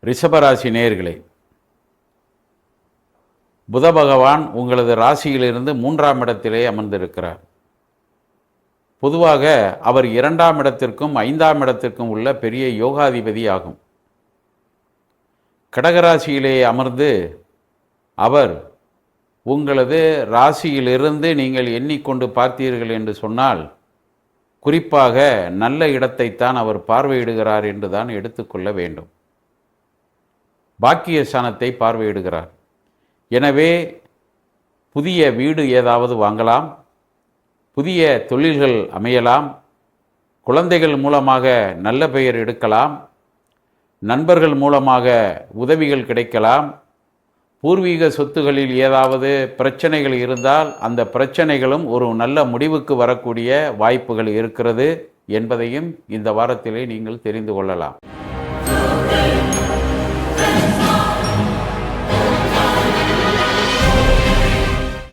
ரிஷபராசி நேயர்களே, புத பகவான் உங்களது ராசியிலிருந்து 3ஆம் இடத்திலே அமர்ந்திருக்கிறார். பொதுவாக அவர் 2ஆம் இடத்திற்கும் 5ஆம் இடத்திற்கும் உள்ள பெரிய யோகாதிபதி ஆகும். கடகராசியிலே அமர்ந்து அவர் உங்களது ராசியிலிருந்து நீங்கள் எண்ணிக்கொண்டு பார்த்தீர்கள் என்று சொன்னால், குறிப்பாக நல்ல இடத்தைத்தான் அவர் பார்வையிடுகிறார் என்று தான் எடுத்துக்கொள்ள வேண்டும். பாக்கியஸ்தானத்தை பார்வையிடுகிறார். எனவே புதிய வீடு ஏதாவது வாங்கலாம், புதிய தொழில்கள் அமையலாம், குழந்தைகள் மூலமாக நல்ல பெயர் எடுக்கலாம், நண்பர்கள் மூலமாக உதவிகள் கிடைக்கலாம், பூர்வீக சொத்துகளில் ஏதாவது பிரச்சனைகள் இருந்தால் அந்த பிரச்சனைகளும் ஒரு நல்ல முடிவுக்கு வரக்கூடிய வாய்ப்புகள் இருக்கிறது என்பதையும் இந்த வாரத்திலே நீங்கள் தெரிந்து கொள்ளலாம்.